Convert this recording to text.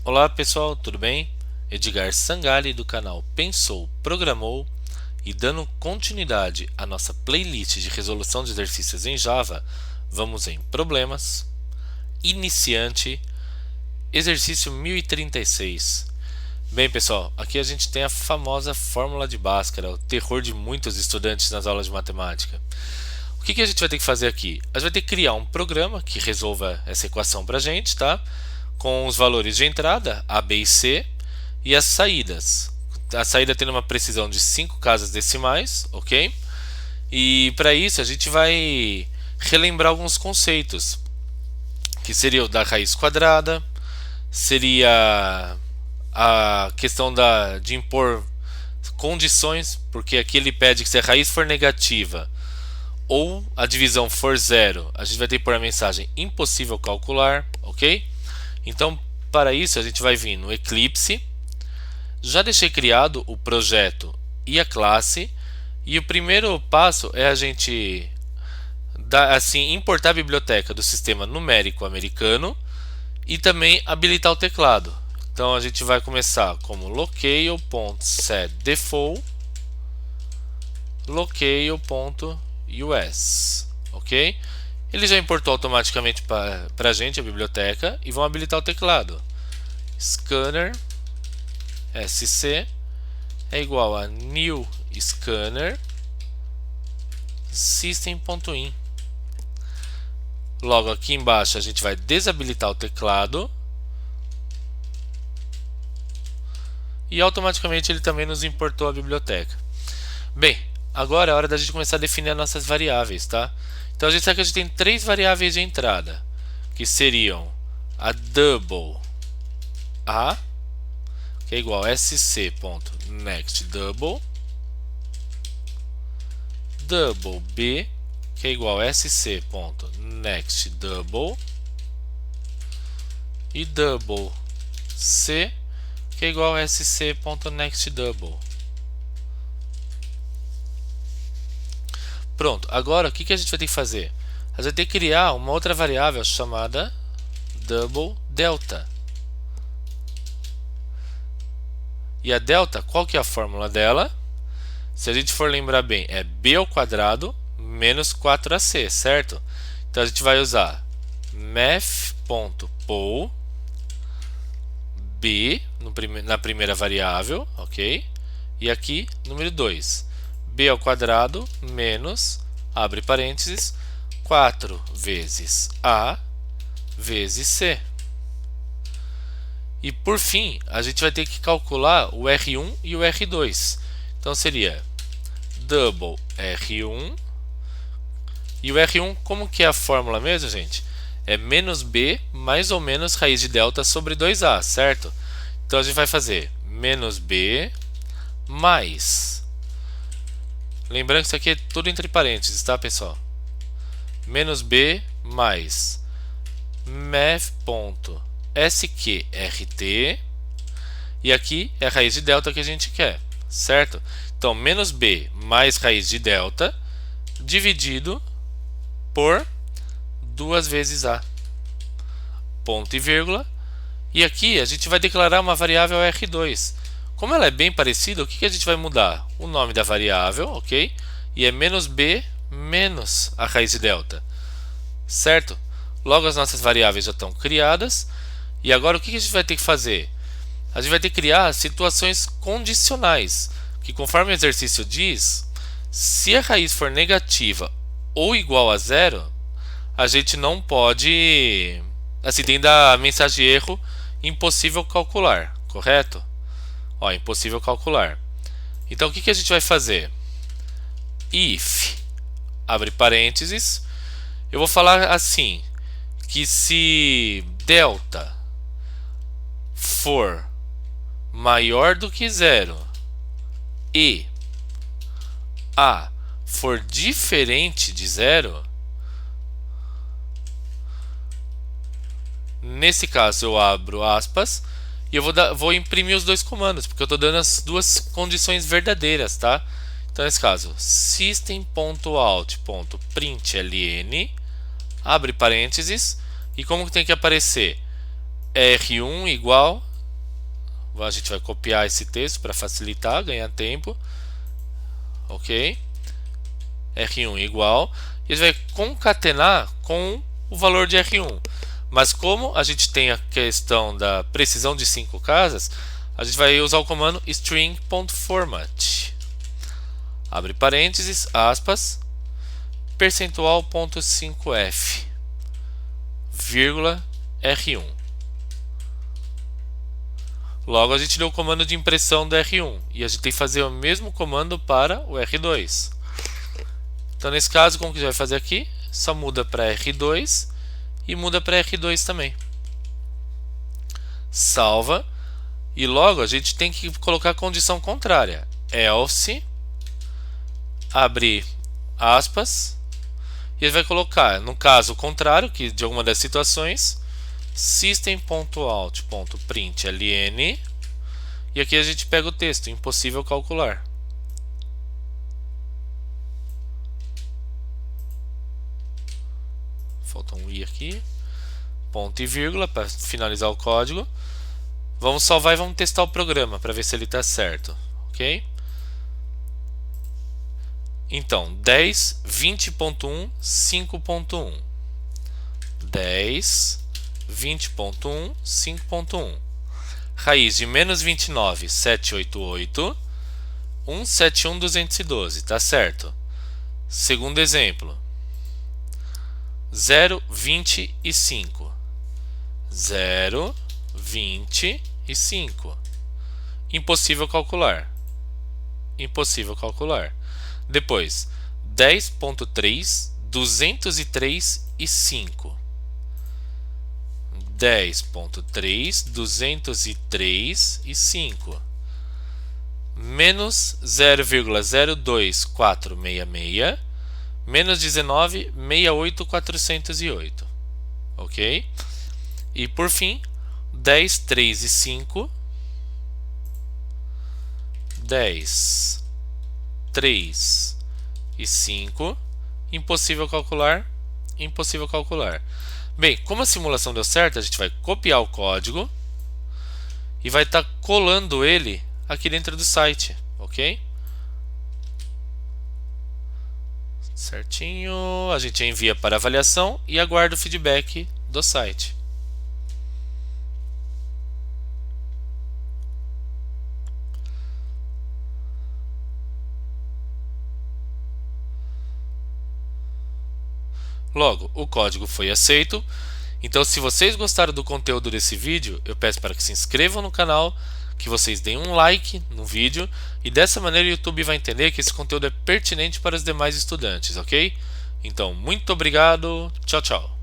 Olá pessoal, tudo bem? Edgar Sangali do canal Pensou, Programou e dando continuidade à nossa playlist de resolução de exercícios em Java, vamos em Problemas, Iniciante, Exercício 1036. Bem pessoal, aqui a gente tem a famosa fórmula de Bhaskara, o terror de muitos estudantes nas aulas de matemática. O que a gente vai ter que fazer aqui? A gente vai ter que criar um programa que resolva essa equação para a gente, tá? Com os valores de entrada, A, B e C, e as saídas. A saída tendo uma precisão de 5 casas decimais, ok? E para isso a gente vai relembrar alguns conceitos, que seria o da raiz quadrada, seria a questão de impor condições, porque aqui ele pede que se a raiz for negativa ou a divisão for zero, a gente vai ter que pôr a mensagem impossível calcular, ok? Então, para isso, a gente vai vir no Eclipse. Já deixei criado o projeto e a classe. E o primeiro passo é a gente importar a biblioteca do sistema numérico americano e também habilitar o teclado. Então a gente vai começar como locale.setDefault locale.us, ok? Ele já importou automaticamente para a gente a biblioteca e vão habilitar o teclado. Scanner SC é igual a new scanner system.in. Logo aqui embaixo a gente vai desabilitar o teclado e automaticamente ele também nos importou a biblioteca. Bem, agora é hora da gente começar a definir as nossas variáveis, tá? Então a gente sabe que a gente tem três variáveis de entrada, que seriam a double A, que é igual a sc.nextDouble, double B, que é igual a sc.nextDouble, e double C, que é igual a sc.nextDouble. Pronto, agora o que a gente vai ter que fazer? A gente vai ter que criar uma outra variável chamada double delta. E a delta, qual que é a fórmula dela? Se a gente for lembrar bem, é b ao quadrado menos 4ac, certo? Então a gente vai usar math.poll b na primeira variável, ok? E aqui, número 2, b ao quadrado menos, abre parênteses, 4 vezes a vezes c. E por fim, a gente vai ter que calcular o R1 e o R2. Então seria double R1. E o R1, como que é a fórmula mesmo, gente? É menos B mais ou menos raiz de delta sobre 2A, certo? Então a gente vai fazer menos B mais. Lembrando que isso aqui é tudo entre parênteses, tá, pessoal? Menos B mais math.sqrt. E aqui é a raiz de delta que a gente quer, certo? Então, menos B mais raiz de delta dividido por 2 vezes A. Ponto e vírgula. E aqui a gente vai declarar uma variável R2. Como ela é bem parecida, o que a gente vai mudar? O nome da variável, ok? E é menos B menos a raiz de delta, certo? Logo as nossas variáveis já estão criadas. E agora o que a gente vai ter que fazer? A gente vai ter que criar situações condicionais, que conforme o exercício diz, se a raiz for negativa ou igual a zero, a gente não pode, assim, tem da mensagem de erro, impossível calcular, correto? Ó, impossível calcular. Então o que a gente vai fazer? If, abre parênteses, eu vou falar assim, que se delta for maior do que zero e A for diferente de zero, nesse caso eu abro aspas e eu vou imprimir os dois comandos, porque eu estou dando as duas condições verdadeiras, tá? Então nesse caso, system.out.println, abre parênteses, e como que tem que aparecer? R1 igual a gente vai copiar esse texto para facilitar, ganhar tempo. Ok? R1 igual. E a gente vai concatenar com o valor de R1. Mas como a gente tem a questão da precisão de 5 casas, a gente vai usar o comando string.format. Abre parênteses, aspas, percentual.5f, vírgula R1. Logo a gente deu o comando de impressão do R1 e a gente tem que fazer o mesmo comando para o R2. Então nesse caso, como que a gente vai fazer aqui? Só muda para R2 e muda para R2 também. Salva. E logo a gente tem que colocar a condição contrária. Else, abrir aspas, e ele vai colocar, no caso contrário, que de alguma das situações, system.out.println, e aqui a gente pega o texto, impossível calcular. Falta um i aqui, ponto e vírgula para finalizar o código. Vamos salvar e vamos testar o programa para ver se ele está certo, ok? Então, 10, 20.1, 5.1. 10, 20.1, 5.1. Raiz de menos 29, 788, 171, 212, tá certo? Segundo exemplo, 0, 20 e 5. 0, 25. Impossível calcular. Impossível calcular. Depois, 10.3, 203 e 5. 10.3, 203 e 5. Menos 0,02466. Menos 19, 68, 408. Ok? E por fim, 10, 3 e 5. 10, 3 e 5. Impossível calcular. Impossível calcular. Bem, como a simulação deu certo, a gente vai copiar o código e vai estar colando ele aqui dentro do site, ok? Certinho, a gente envia para avaliação e aguarda o feedback do site. Logo, o código foi aceito. Então, se vocês gostaram do conteúdo desse vídeo, eu peço para que se inscrevam no canal, que vocês deem um like no vídeo, e dessa maneira o YouTube vai entender que esse conteúdo é pertinente para os demais estudantes, ok? Então, muito obrigado, tchau, tchau.